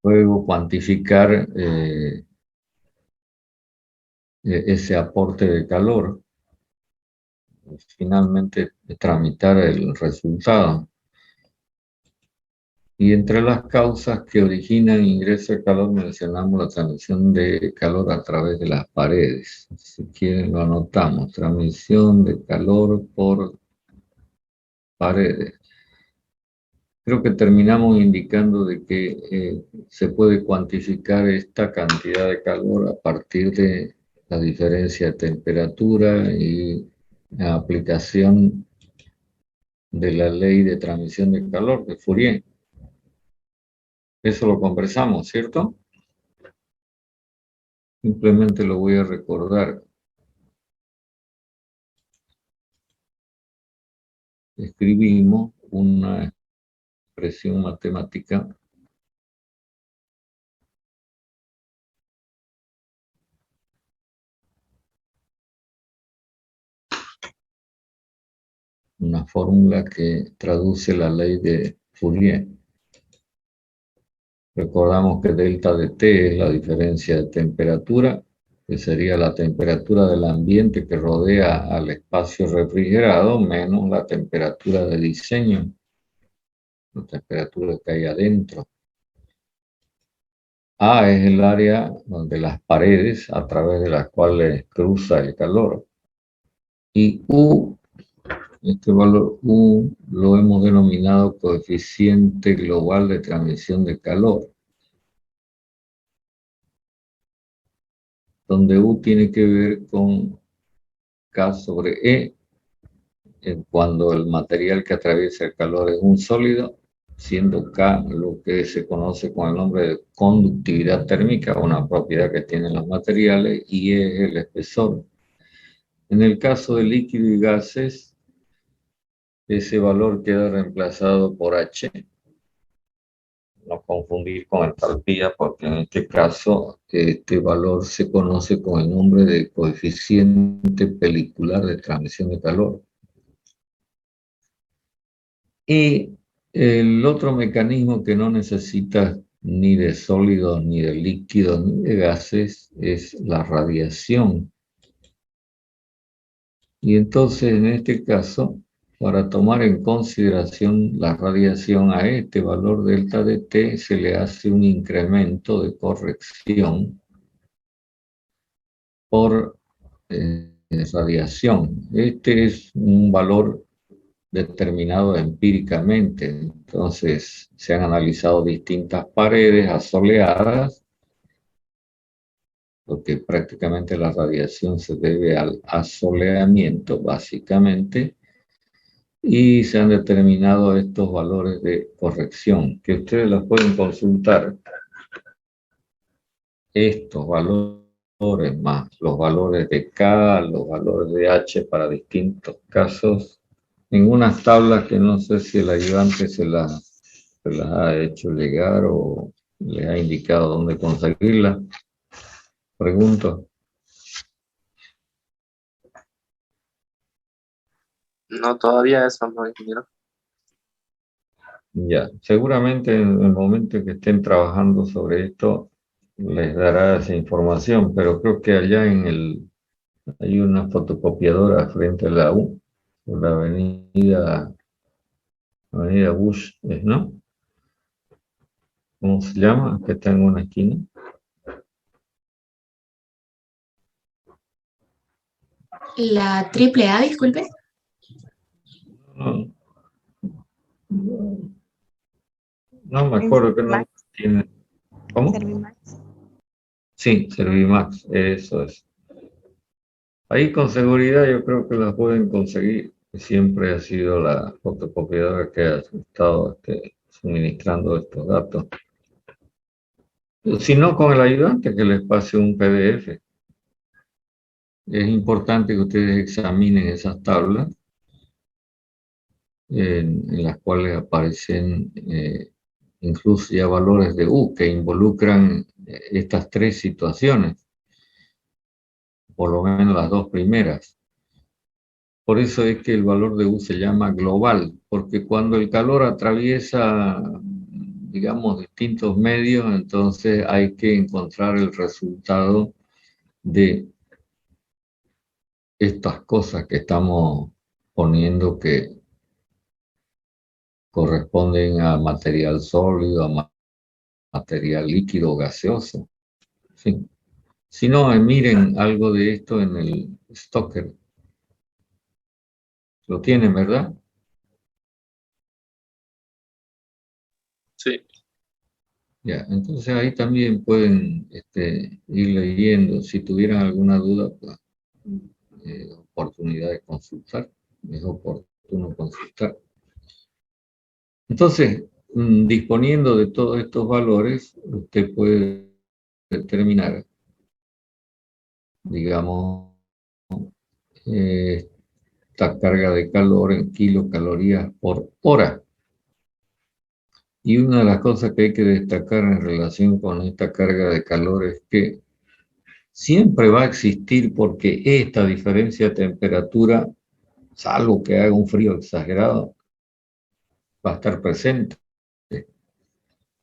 luego cuantificar ese aporte de calor, y finalmente tramitar el resultado. Y entre las causas que originan ingreso de calor mencionamos la transmisión de calor a través de las paredes. Si quieren lo anotamos, transmisión de calor por paredes. Creo que terminamos indicando de que se puede cuantificar esta cantidad de calor a partir de la diferencia de temperatura y la aplicación de la ley de transmisión de calor de Fourier. Eso lo conversamos, ¿cierto? Simplemente lo voy a recordar. Escribimos una expresión matemática una fórmula que traduce la ley de Fourier. Recordamos que delta de T es la diferencia de temperatura, que sería la temperatura del ambiente que rodea al espacio refrigerado menos la temperatura de diseño, la temperatura que hay adentro. A es el área de las paredes a través de las cuales cruza el calor. Y U, este valor U lo hemos denominado coeficiente global de transmisión de calor, donde U tiene que ver con K sobre E, cuando el material que atraviesa el calor es un sólido, siendo K lo que se conoce con el nombre de conductividad térmica, una propiedad que tienen los materiales, y E es el espesor. En el caso de líquidos y gases, ese valor queda reemplazado por H. No confundir con entalpía, porque en este caso este valor se conoce con el nombre de coeficiente pelicular de transmisión de calor. Y el otro mecanismo que no necesita ni de sólidos, ni de líquidos, ni de gases es la radiación. Y entonces en este caso, para tomar en consideración la radiación a este valor delta de T, se le hace un incremento de corrección por radiación. Este es un valor determinado empíricamente. Entonces, se han analizado distintas paredes asoleadas, porque prácticamente la radiación se debe al asoleamiento, básicamente, y se han determinado estos valores de corrección, que ustedes los pueden consultar. Estos valores más los valores de K, los valores de H para distintos casos, en unas tablas que no sé si el ayudante se las ha hecho llegar o le ha indicado dónde conseguirla. Pregunto. No, todavía eso no, ingeniero. Ya, seguramente en el momento en que estén trabajando sobre esto les dará esa información, pero creo que allá hay una fotocopiadora frente a la U, por la avenida Bush, ¿no? ¿Cómo se llama? Que está en una esquina. La triple A, disculpe. No, no me acuerdo qué nombre tiene. ¿Cómo? Servimax. Sí, Servimax, eso es. Ahí con seguridad yo creo que las pueden conseguir. Siempre ha sido la fotocopiadora que ha estado suministrando estos datos. Si no, con el ayudante que les pase un PDF. Es importante que ustedes examinen esas tablas en las cuales aparecen incluso ya valores de U que involucran estas tres situaciones, por lo menos las dos primeras. Por eso es que el valor de U se llama global, porque cuando el calor atraviesa digamos, distintos medios, entonces hay que encontrar el resultado de estas cosas que estamos poniendo que corresponden a material sólido, a material líquido o gaseoso. Sí. Si no, miren algo de esto en el Stoker. Lo tienen, ¿verdad? Sí, Ya, entonces ahí también pueden ir leyendo. Si tuvieran alguna duda, pues, oportunidad de consultar. Es oportuno consultar. Entonces, disponiendo de todos estos valores, usted puede determinar, digamos, esta carga de calor en kilocalorías por hora. Y una de las cosas que hay que destacar en relación con esta carga de calor es que siempre va a existir, porque esta diferencia de temperatura, salvo que haga un frío exagerado, va a estar presente.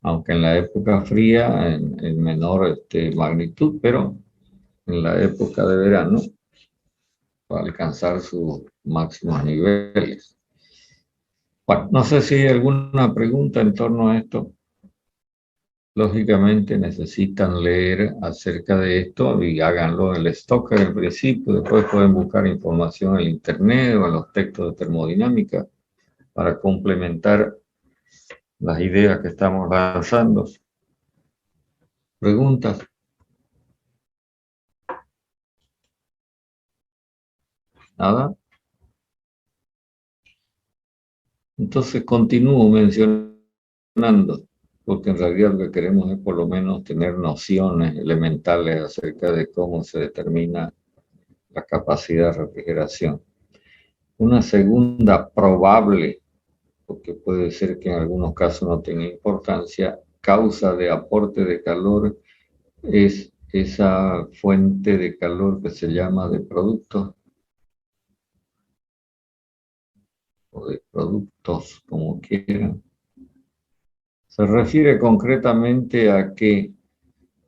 Aunque en la época fría en menor magnitud, pero en la época de verano va a alcanzar sus máximos niveles. Bueno, no sé si hay alguna pregunta en torno a esto. Lógicamente necesitan leer acerca de esto y háganlo en el Stoker en principio. Después pueden buscar información en internet o en los textos de termodinámica para complementar las ideas que estamos lanzando. ¿Preguntas? ¿Nada? Entonces continúo mencionando, porque en realidad lo que queremos es por lo menos tener nociones elementales acerca de cómo se determina la capacidad de refrigeración. Una segunda probable, porque puede ser que en algunos casos no tenga importancia, causa de aporte de calor es esa fuente de calor que se llama de productos o de productos, como quieran. Se refiere concretamente a que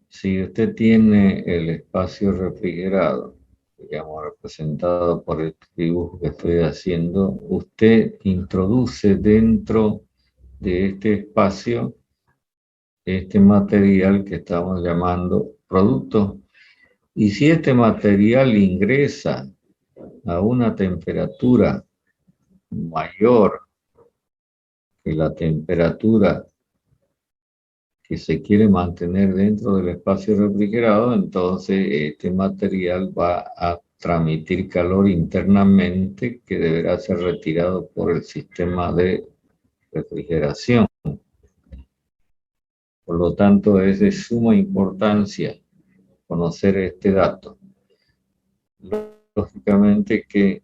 si usted tiene el espacio refrigerado, digamos, representado por el dibujo que estoy haciendo, usted introduce dentro de este espacio este material que estamos llamando producto. Y si este material ingresa a una temperatura mayor que la temperatura que se quiere mantener dentro del espacio refrigerado, entonces este material va a transmitir calor internamente que deberá ser retirado por el sistema de refrigeración. Por lo tanto, es de suma importancia conocer este dato. Lógicamente que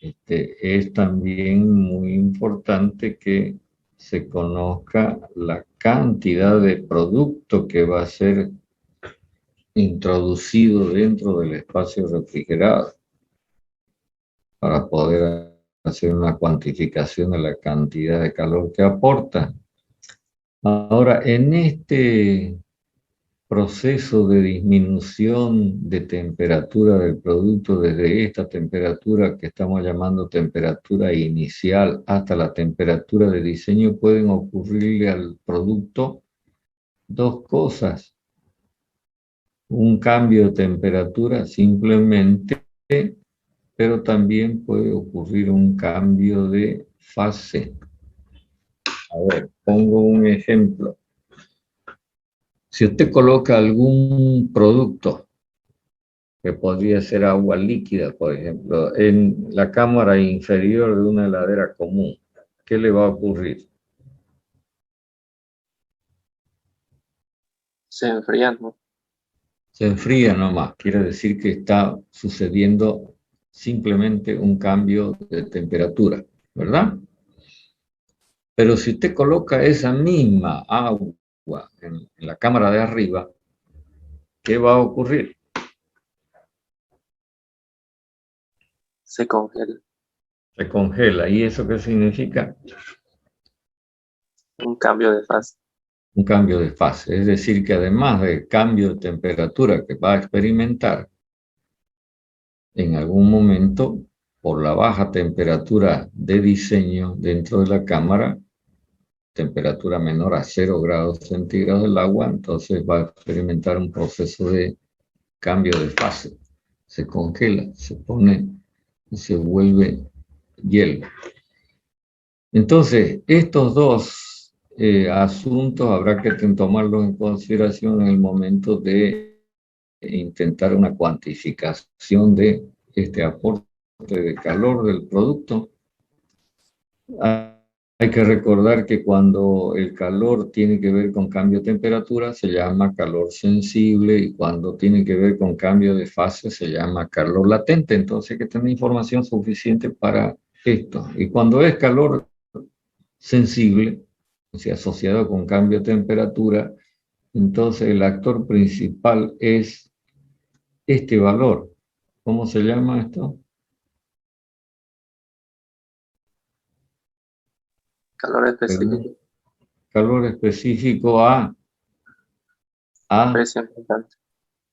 es también muy importante que se conozca la cantidad de producto que va a ser introducido dentro del espacio refrigerado para poder hacer una cuantificación de la cantidad de calor que aporta. Ahora, en este proceso de disminución de temperatura del producto desde esta temperatura que estamos llamando temperatura inicial hasta la temperatura de diseño, pueden ocurrirle al producto dos cosas. Un cambio de temperatura simplemente, pero también puede ocurrir un cambio de fase. A ver, pongo un ejemplo. Si usted coloca algún producto, que podría ser agua líquida, por ejemplo, en la cámara inferior de una heladera común, ¿qué le va a ocurrir? se enfrían, ¿no? Se enfría nomás, quiere decir que está sucediendo simplemente un cambio de temperatura, ¿verdad? Pero si usted coloca esa misma agua en la cámara de arriba, ¿qué va a ocurrir? Se congela. Se congela. ¿Y eso qué significa? Un cambio de fase. Un cambio de fase. Es decir, que además del cambio de temperatura que va a experimentar, en algún momento, por la baja temperatura de diseño dentro de la cámara, temperatura menor a 0 grados centígrados del agua, entonces va a experimentar un proceso de cambio de fase. Se congela, se pone y se vuelve hielo. Entonces, estos dos asuntos habrá que tomarlos en consideración en el momento de intentar una cuantificación de este aporte de calor del producto. Hay que recordar que cuando el calor tiene que ver con cambio de temperatura se llama calor sensible, y cuando tiene que ver con cambio de fase se llama calor latente. Entonces hay que tener información suficiente para esto. Y cuando es calor sensible, o sea, asociado con cambio de temperatura, entonces el actor principal es este valor. ¿Cómo se llama esto? Calor específico. Calor específico a Presión constante.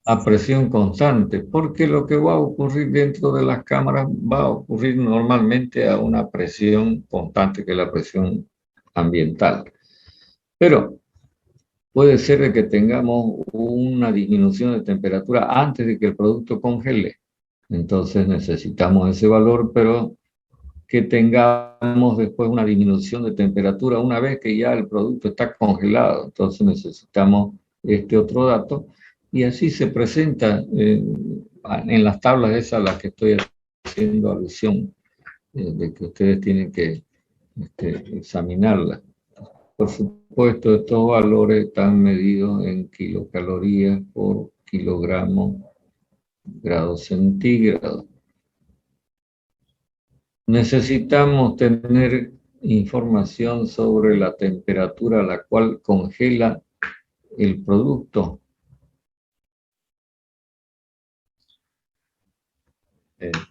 a presión constante, porque lo que va a ocurrir dentro de las cámaras va a ocurrir normalmente a una presión constante, que es la presión ambiental. Pero puede ser de que tengamos una disminución de temperatura antes de que el producto congele. Entonces necesitamos ese valor, pero que tengamos después una disminución de temperatura una vez que ya el producto está congelado. Entonces necesitamos este otro dato, y así se presenta en las tablas esas a las que estoy haciendo alusión, de que ustedes tienen que examinarlas. Por supuesto, estos valores están medidos en kilocalorías por kilogramo grado centígrado. Necesitamos tener información sobre la temperatura a la cual congela el producto.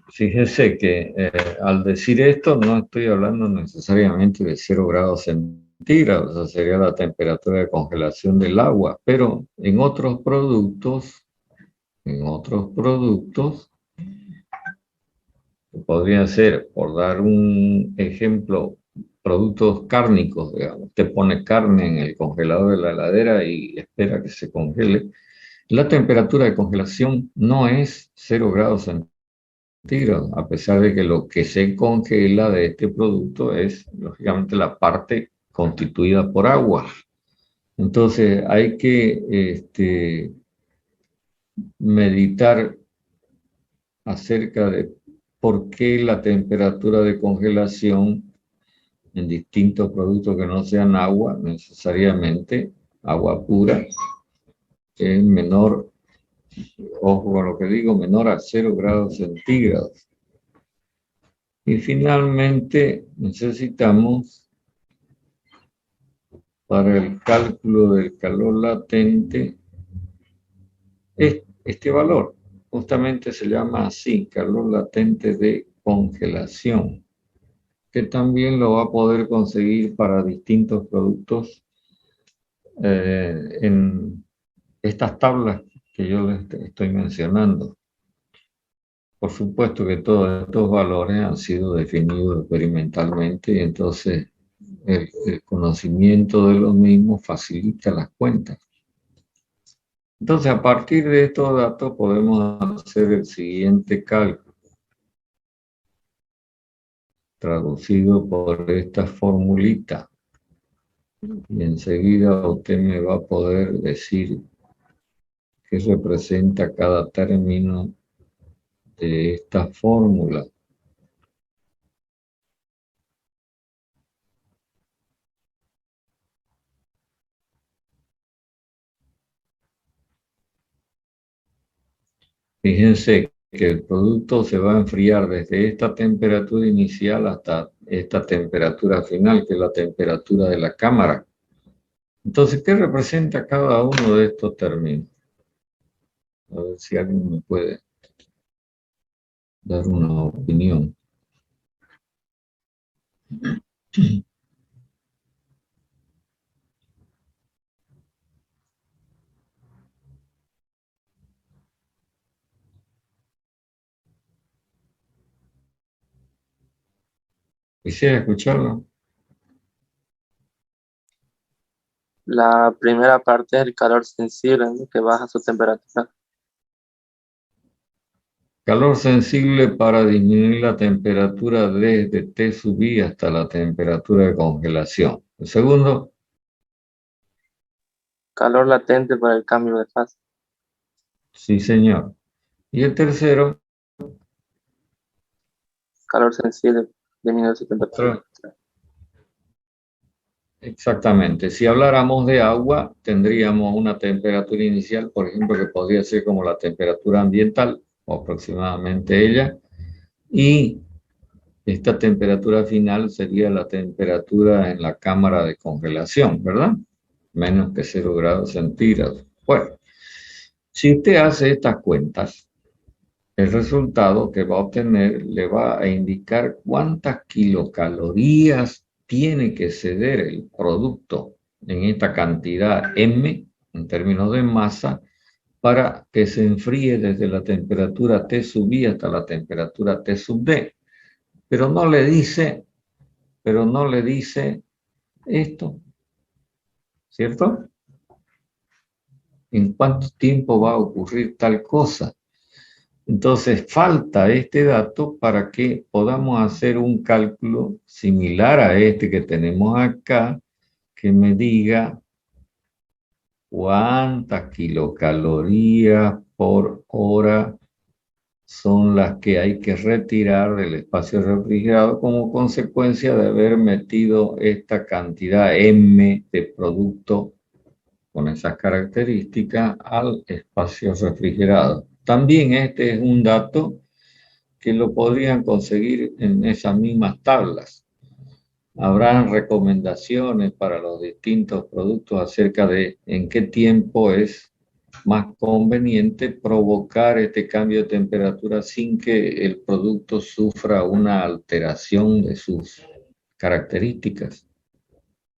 Fíjese que al decir esto no estoy hablando necesariamente de 0 grados centígrados, esa sería la temperatura de congelación del agua, pero en otros productos, podría ser, por dar un ejemplo, productos cárnicos, digamos. Te pone carne en el congelador de la heladera y espera que se congele. La temperatura de congelación no es 0 grados centígrados, a pesar de que lo que se congela de este producto es, lógicamente, la parte constituida por agua. Entonces, hay que meditar acerca de por qué la temperatura de congelación en distintos productos que no sean agua, necesariamente agua pura, es menor, ojo con lo que digo, menor a 0 grados centígrados. Y finalmente necesitamos, para el cálculo del calor latente, este valor. Justamente se llama así, calor latente de congelación, que también lo va a poder conseguir para distintos productos en estas tablas que yo les estoy mencionando. Por supuesto que todos estos valores han sido definidos experimentalmente, y entonces el conocimiento de los mismos facilita las cuentas. Entonces, a partir de estos datos podemos hacer el siguiente cálculo, traducido por esta formulita. Y enseguida usted me va a poder decir qué representa cada término de esta fórmula. Fíjense que el producto se va a enfriar desde esta temperatura inicial hasta esta temperatura final, que es la temperatura de la cámara. Entonces, ¿qué representa cada uno de estos términos? A ver si alguien me puede dar una opinión. Quisiera escucharlo. La primera parte es el calor sensible, ¿no? Que baja su temperatura. Calor sensible para disminuir la temperatura desde T sub I hasta la temperatura de congelación. El segundo, Calor latente por el cambio de fase. sí señor. Y el tercero, Calor sensible disminuye su temperatura. exactamente. Si habláramos de agua, tendríamos una temperatura inicial, por ejemplo, que podría ser como la temperatura ambiental, o aproximadamente ella, y esta temperatura final sería la temperatura en la cámara de congelación, ¿verdad? Menos que 0 grados centígrados. Bueno, si usted hace estas cuentas, el resultado que va a obtener le va a indicar cuántas kilocalorías tiene que ceder el producto en esta cantidad M, en términos de masa, para que se enfríe desde la temperatura T sub I hasta la temperatura T sub D. Pero no le dice esto, ¿cierto? ¿En cuánto tiempo va a ocurrir tal cosa? Entonces falta este dato para que podamos hacer un cálculo similar a este que tenemos acá, que me diga cuántas kilocalorías por hora son las que hay que retirar del espacio refrigerado como consecuencia de haber metido esta cantidad M de producto con esas características al espacio refrigerado. También este es un dato que lo podrían conseguir en esas mismas tablas. Habrán recomendaciones para los distintos productos acerca de en qué tiempo es más conveniente provocar este cambio de temperatura sin que el producto sufra una alteración de sus características.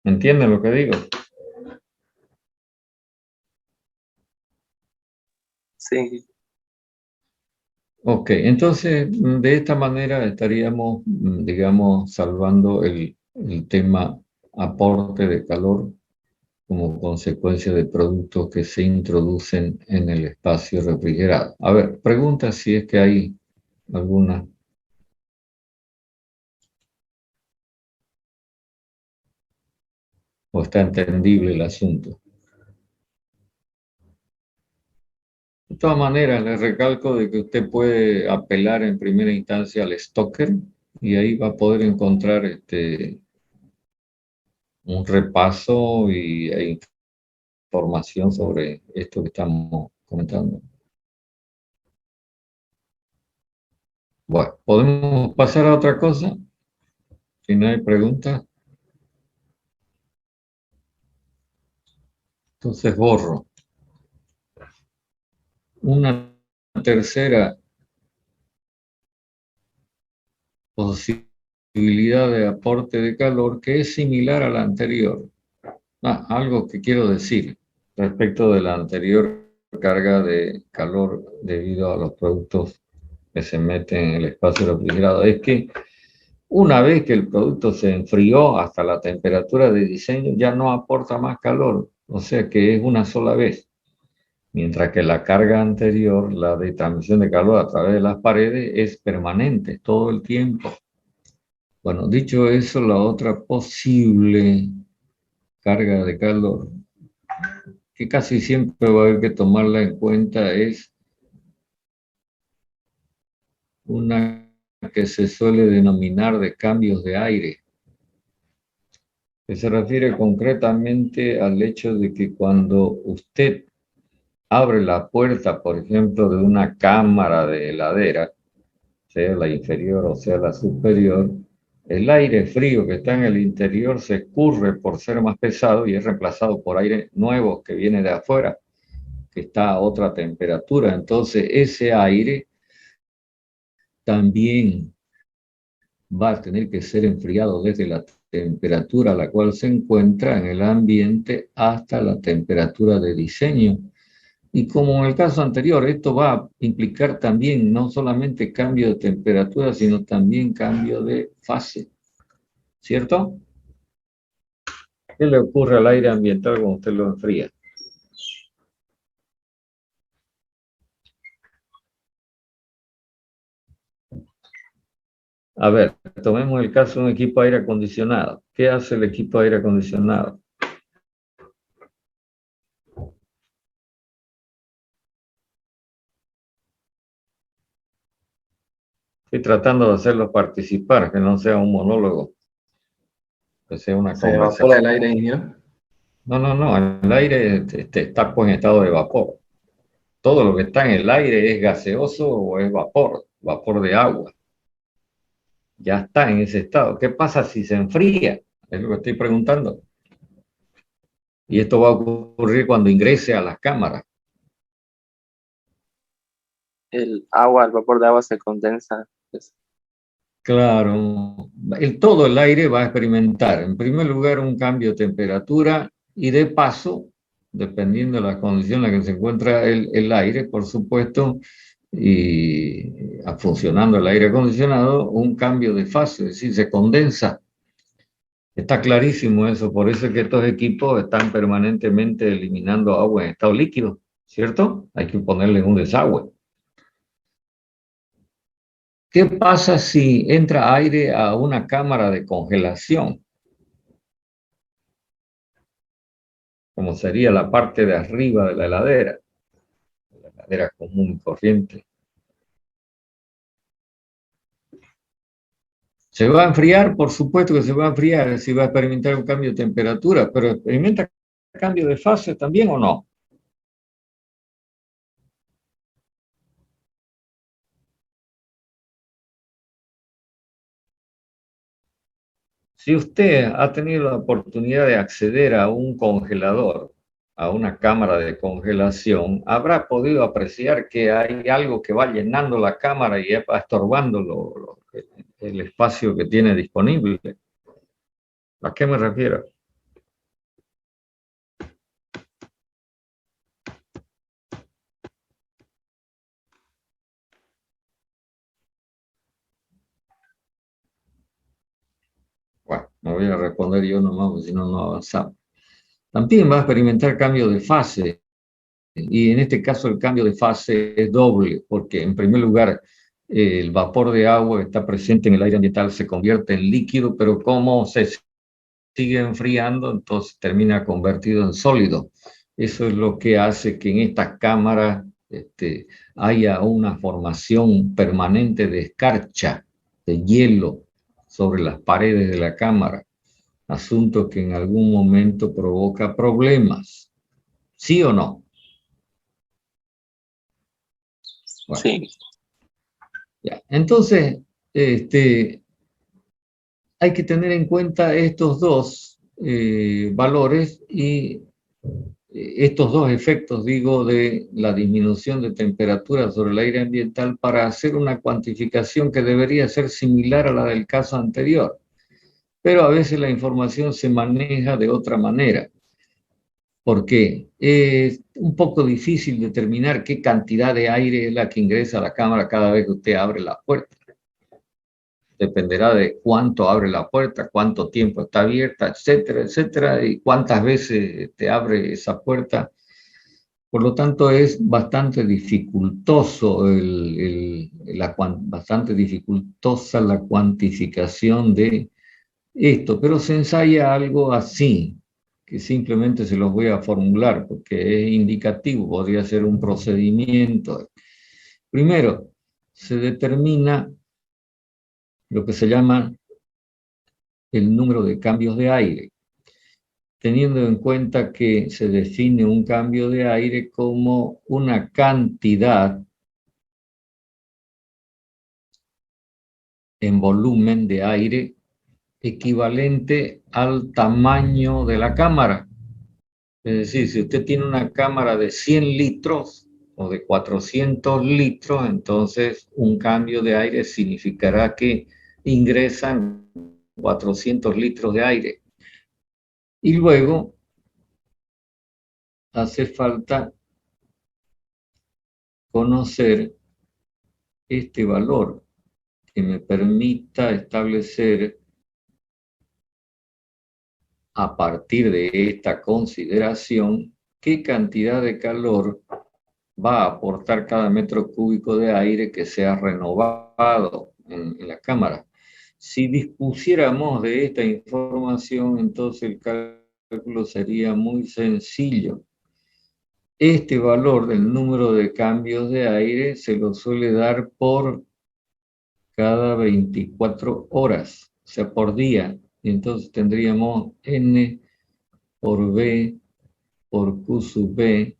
¿Entienden lo que digo? Sí, Ok, entonces de esta manera estaríamos, digamos, salvando el tema aporte de calor como consecuencia de productos que se introducen en el espacio refrigerado. A ver, pregunta si es que hay alguna. ¿O está entendible el asunto? De todas maneras, les recalco de que usted puede apelar en primera instancia al Stoker y ahí va a poder encontrar un repaso e información sobre esto que estamos comentando. Bueno, ¿podemos pasar a otra cosa? Si no hay preguntas. Entonces borro. Una tercera posibilidad de aporte de calor que es similar a la anterior. Algo que quiero decir respecto de la anterior carga de calor debido a los productos que se meten en el espacio refrigerado es que una vez que el producto se enfrió hasta la temperatura de diseño ya no aporta más calor, o sea que es una sola vez. Mientras que la carga anterior, la de transmisión de calor a través de las paredes, es permanente todo el tiempo. Bueno, dicho eso, la otra posible carga de calor, que casi siempre va a haber que tomarla en cuenta, es una que se suele denominar de cambios de aire, que se refiere concretamente al hecho de que cuando usted abre la puerta, por ejemplo, de una cámara de heladera, sea la inferior o sea la superior, el aire frío que está en el interior se escurre por ser más pesado y es reemplazado por aire nuevo que viene de afuera, que está a otra temperatura. Entonces ese aire también va a tener que ser enfriado desde la temperatura a la cual se encuentra en el ambiente hasta la temperatura de diseño. Y como en el caso anterior, esto va a implicar también no solamente cambio de temperatura, sino también cambio de fase. ¿cierto? ¿Qué le ocurre al aire ambiental cuando usted lo enfría? A ver, tomemos el caso de un equipo de aire acondicionado. ¿Qué hace el equipo de aire acondicionado? Estoy tratando de hacerlos participar, que no sea un monólogo, que sea una Se evapora conversación. el aire, ingeniero. No, el aire está pues, en estado de vapor. Todo lo que está en el aire es gaseoso o es vapor de agua. Ya está en ese estado. ¿Qué pasa si se enfría? Es lo que estoy preguntando. Y esto va a ocurrir cuando ingrese a las cámaras. El vapor de agua se condensa. Claro, todo el aire va a experimentar, en primer lugar, un cambio de temperatura y de paso, dependiendo de las condiciones en las que se encuentra el aire, por supuesto, y funcionando el aire acondicionado, un cambio de fase, es decir, se condensa. Está clarísimo eso, por eso es que estos equipos están permanentemente eliminando agua en estado líquido, ¿cierto? Hay que ponerle un desagüe. ¿Qué pasa si entra aire a una cámara de congelación? Como sería la parte de arriba de la heladera común y corriente. ¿Se va a enfriar? Por supuesto que se va a enfriar, si va a experimentar un cambio de temperatura, pero ¿experimenta cambio de fase también o no? Si usted ha tenido la oportunidad de acceder a un congelador, a una cámara de congelación, habrá podido apreciar que hay algo que va llenando la cámara y va estorbando el espacio que tiene disponible. ¿A qué me refiero? Bueno, me voy a responder yo nomás, porque si no, no avanzamos. También va a experimentar cambio de fase, y en este caso el cambio de fase es doble, porque en primer lugar el vapor de agua que está presente en el aire ambiental se convierte en líquido, pero como se sigue enfriando, entonces termina convertido en sólido. Eso es lo que hace que en estas cámaras haya una formación permanente de escarcha, de hielo sobre las paredes de la cámara, asunto que en algún momento provoca problemas. ¿Sí o no? Bueno, Sí, ya. Entonces, hay que tener en cuenta estos dos valores y estos dos efectos, digo, de la disminución de temperatura sobre el aire ambiental para hacer una cuantificación que debería ser similar a la del caso anterior. Pero a veces la información se maneja de otra manera, porque es un poco difícil determinar qué cantidad de aire es la que ingresa a la cámara cada vez que usted abre la puerta. Dependerá de cuánto abre la puerta, cuánto tiempo está abierta, etcétera, etcétera, y cuántas veces te abre esa puerta. Por lo tanto, es bastante dificultoso bastante dificultosa la cuantificación de esto, pero se ensaya algo así, que simplemente se los voy a formular porque es indicativo, podría ser un procedimiento. Primero, se determina lo que se llama el número de cambios de aire, teniendo en cuenta que se define un cambio de aire como una cantidad en volumen de aire equivalente al tamaño de la cámara. Es decir, si usted tiene una cámara de 100 litros o de 400 litros, entonces un cambio de aire significará que ingresan 400 litros de aire. Y luego hace falta conocer este valor que me permita establecer a partir de esta consideración, qué cantidad de calor va a aportar cada metro cúbico de aire que sea renovado en la cámara. Si dispusiéramos de esta información, entonces el cálculo sería muy sencillo. Este valor del número de cambios de aire se lo suele dar por cada 24 horas, o sea, por día. Entonces tendríamos N por B por Q sub B,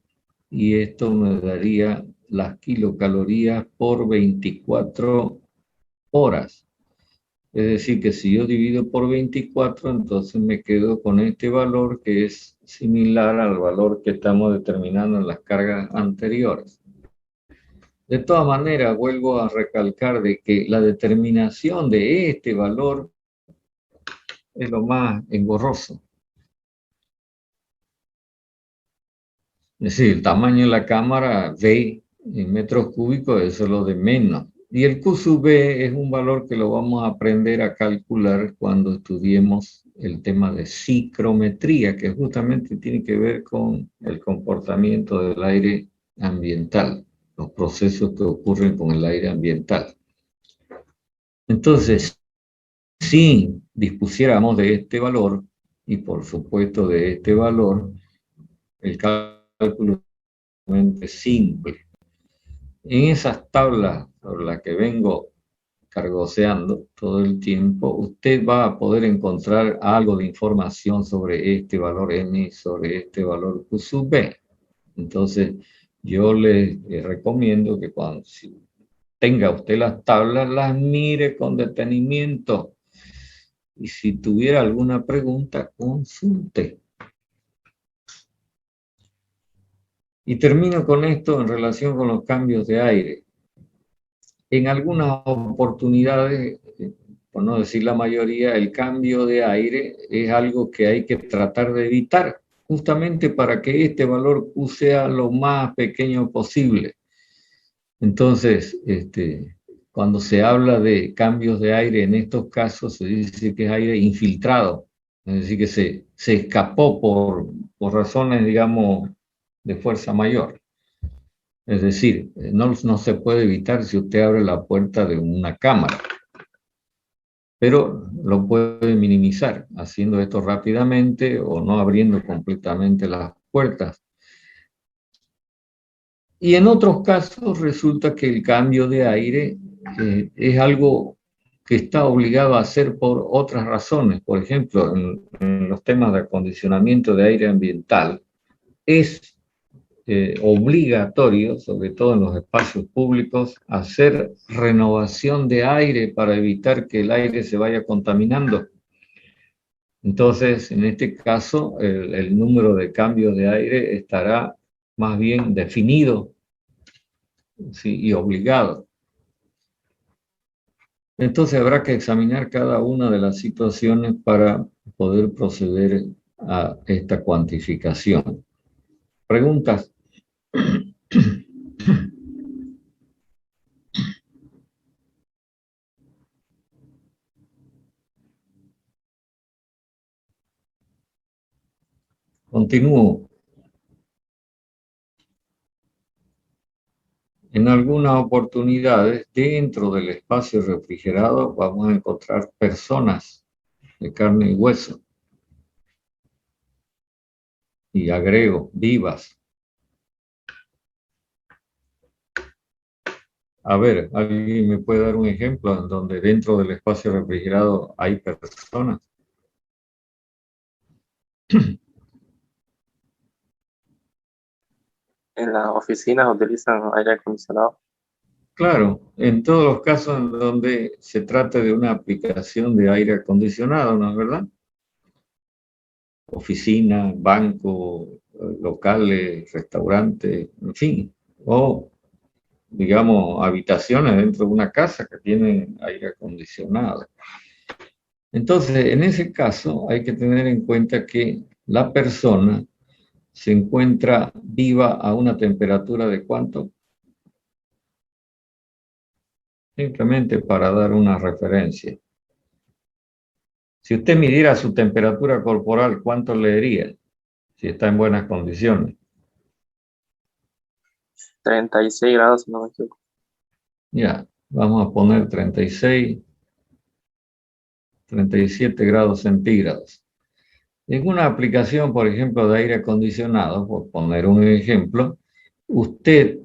y esto me daría las kilocalorías por 24 horas. Es decir, que si yo divido por 24, entonces me quedo con este valor que es similar al valor que estamos determinando en las cargas anteriores. De todas maneras, vuelvo a recalcar de que la determinación de este valor es lo más engorroso. Es decir, el tamaño de la cámara V en metros cúbicos, eso es lo de menos. Y el Q sub B es un valor que lo vamos a aprender a calcular cuando estudiemos el tema de psicrometría, que justamente tiene que ver con el comportamiento del aire ambiental, los procesos que ocurren con el aire ambiental. Entonces, si dispusiéramos de este valor, y por supuesto de este valor, el cálculo es simple. En esas tablas sobre las que vengo cargoseando todo el tiempo, usted va a poder encontrar algo de información sobre este valor N, sobre este valor Q sub B. Entonces, yo le recomiendo que cuando tenga usted las tablas, las mire con detenimiento. Y si tuviera alguna pregunta, consulte. Y termino con esto en relación con los cambios de aire. En algunas oportunidades, por no decir la mayoría, el cambio de aire es algo que hay que tratar de evitar, justamente para que este valor Q sea lo más pequeño posible. Entonces, cuando se habla de cambios de aire en estos casos, se dice que es aire infiltrado, es decir, que se escapó por razones, digamos, de fuerza mayor. Es decir, no se puede evitar si usted abre la puerta de una cámara, pero lo puede minimizar haciendo esto rápidamente o no abriendo completamente las puertas. Y en otros casos resulta que el cambio de aire es algo que está obligado a hacer por otras razones. Por ejemplo, en los temas de acondicionamiento de aire ambiental, es obligatorio, sobre todo en los espacios públicos, hacer renovación de aire para evitar que el aire se vaya contaminando. Entonces, en este caso, el número de cambios de aire estará más bien definido, ¿sí?, y obligado. Entonces habrá que examinar cada una de las situaciones para poder proceder a esta cuantificación. ¿Preguntas? Continúo. En algunas oportunidades, dentro del espacio refrigerado, vamos a encontrar personas de carne y hueso. Y agrego, vivas. A ver, ¿alguien me puede dar un ejemplo en donde dentro del espacio refrigerado hay personas? En las oficinas utilizan aire acondicionado. Claro, en todos los casos en donde se trata de una aplicación de aire acondicionado, ¿no es verdad? Oficina, banco, locales, restaurantes, en fin, o digamos habitaciones dentro de una casa que tienen aire acondicionado. Entonces, en ese caso hay que tener en cuenta que la persona se encuentra viva a una temperatura de ¿cuánto? Simplemente para dar una referencia. Si usted midiera su temperatura corporal, ¿cuánto le diría? Si está en buenas condiciones. 36 grados, si no me equivoco. Ya, vamos a poner 36, 37 grados centígrados. En una aplicación, por ejemplo, de aire acondicionado, por poner un ejemplo, usted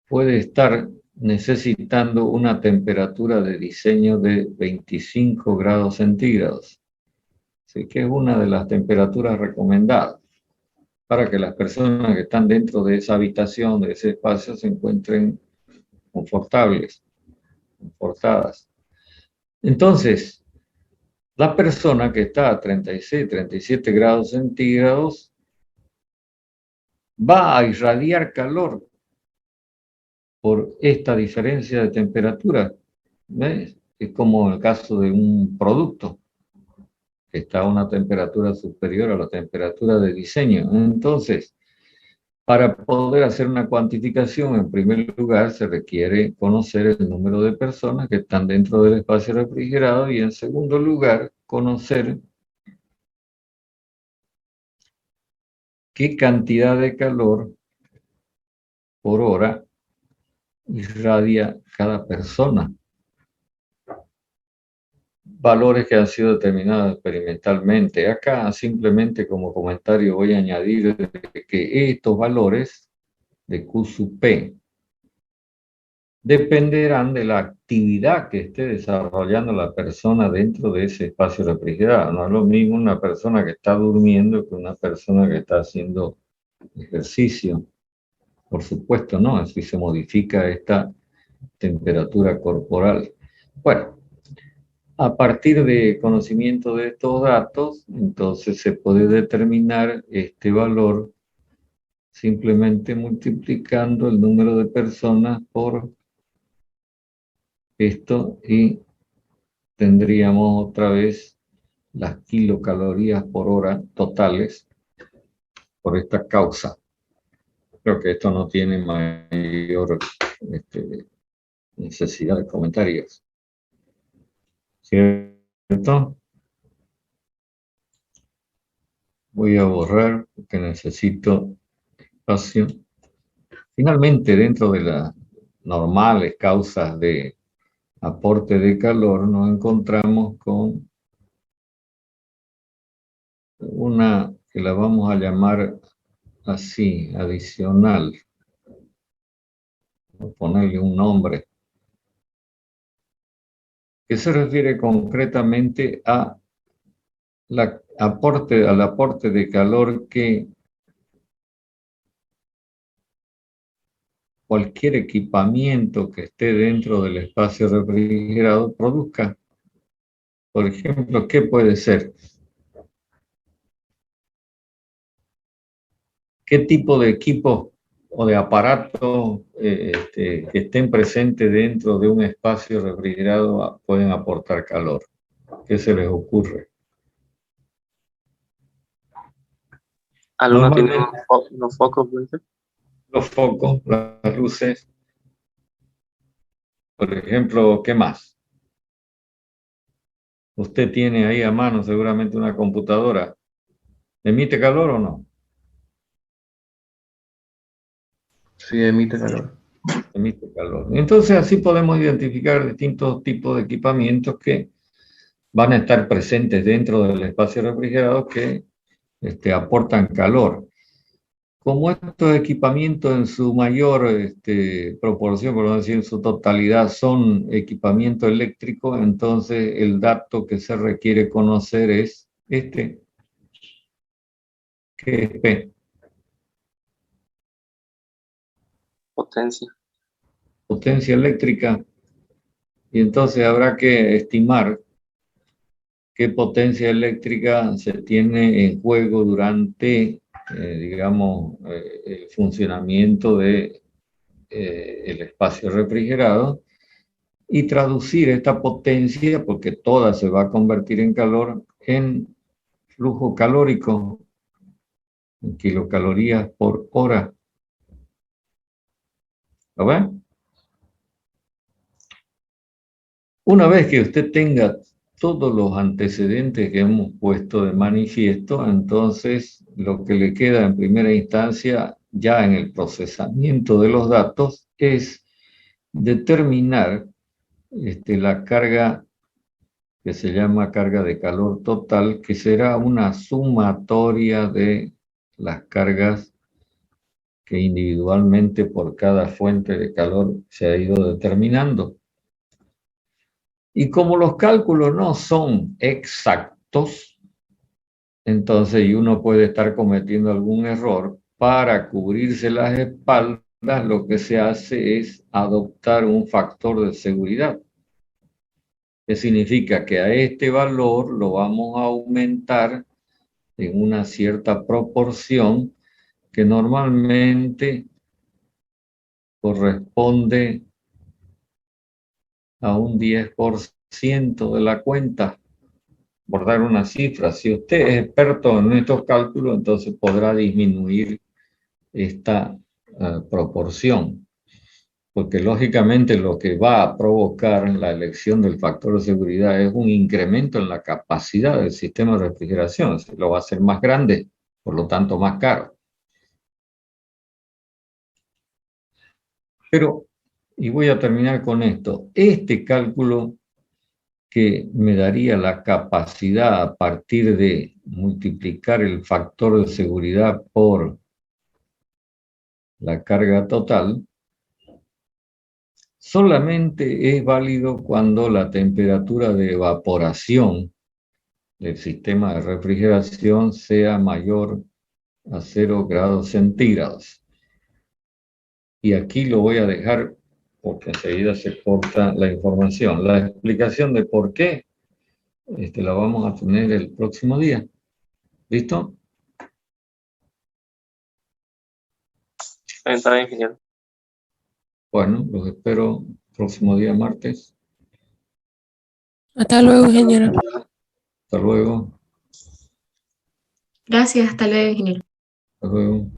puede estar necesitando una temperatura de diseño de 25 grados centígrados. Así que es una de las temperaturas recomendadas para que las personas que están dentro de esa habitación, de ese espacio, se encuentren confortables, confortadas. Entonces, la persona que está a 36, 37 grados centígrados va a irradiar calor por esta diferencia de temperatura. ¿Ves? Es como el caso de un producto que está a una temperatura superior a la temperatura de diseño. Entonces, para poder hacer una cuantificación, en primer lugar, se requiere conocer el número de personas que están dentro del espacio refrigerado y, en segundo lugar, conocer qué cantidad de calor por hora irradia cada persona. Valores que han sido determinados experimentalmente. Acá, simplemente como comentario, voy a añadir que estos valores de Q sub P dependerán de la actividad que esté desarrollando la persona dentro de ese espacio refrigerado. No es lo mismo una persona que está durmiendo que una persona que está haciendo ejercicio. Por supuesto, ¿no? Así se modifica esta temperatura corporal. Bueno, a partir de conocimiento de estos datos, entonces se puede determinar este valor simplemente multiplicando el número de personas por esto y tendríamos otra vez las kilocalorías por hora totales por esta causa. Creo que esto no tiene mayor necesidad de comentarios. ¿Cierto? Voy a borrar porque necesito espacio. Finalmente, dentro de las normales causas de aporte de calor, nos encontramos con una que la vamos a llamar así, adicional. Voy a ponerle un nombre, que se refiere concretamente al aporte de calor que cualquier equipamiento que esté dentro del espacio refrigerado produzca. Por ejemplo, ¿qué puede ser? ¿Qué tipo de equipos o de aparatos que estén presentes dentro de un espacio refrigerado pueden aportar calor? ¿Qué se les ocurre? Algunos tienen unos focos, ¿verdad? Los focos, las luces, por ejemplo, ¿qué más? Usted tiene ahí a mano seguramente una computadora. ¿Emite calor o no? Sí, emite calor. Emite calor. Entonces así podemos identificar distintos tipos de equipamientos que van a estar presentes dentro del espacio refrigerado que aportan calor. Como estos equipamientos en su mayor proporción, por no decir en su totalidad, son equipamiento eléctrico, entonces el dato que se requiere conocer es que es P, Potencia. potencia eléctrica, y entonces habrá que estimar qué potencia eléctrica se tiene en juego durante, digamos, el funcionamiento de el espacio refrigerado y traducir esta potencia, porque toda se va a convertir en calor, en flujo calórico, en kilocalorías por hora. ¿Lo ven? Una vez que usted tenga todos los antecedentes que hemos puesto de manifiesto, entonces lo que le queda en primera instancia, ya en el procesamiento de los datos, es determinar la carga que se llama carga de calor total, que será una sumatoria de las cargas que individualmente por cada fuente de calor se ha ido determinando. Y como los cálculos no son exactos, entonces uno puede estar cometiendo algún error. Para cubrirse las espaldas, lo que se hace es adoptar un factor de seguridad, que significa que a este valor lo vamos a aumentar en una cierta proporción que normalmente corresponde a un 10% de la cuenta, por dar una cifra. Si usted es experto en estos cálculos, entonces podrá disminuir esta proporción, porque lógicamente lo que va a provocar la elección del factor de seguridad es un incremento en la capacidad del sistema de refrigeración, lo va a hacer más grande, por lo tanto más caro. Pero, y voy a terminar con esto, este cálculo que me daría la capacidad a partir de multiplicar el factor de seguridad por la carga total, solamente es válido cuando la temperatura de evaporación del sistema de refrigeración sea mayor a 0 grados centígrados. Y aquí lo voy a dejar porque enseguida se corta la información. La explicación de por qué la vamos a tener el próximo día. ¿Listo? Está bien, ingeniero. Bueno, los espero el próximo día martes. Hasta luego, ingeniero. Hasta luego. Gracias, hasta luego, ingeniero. Hasta luego.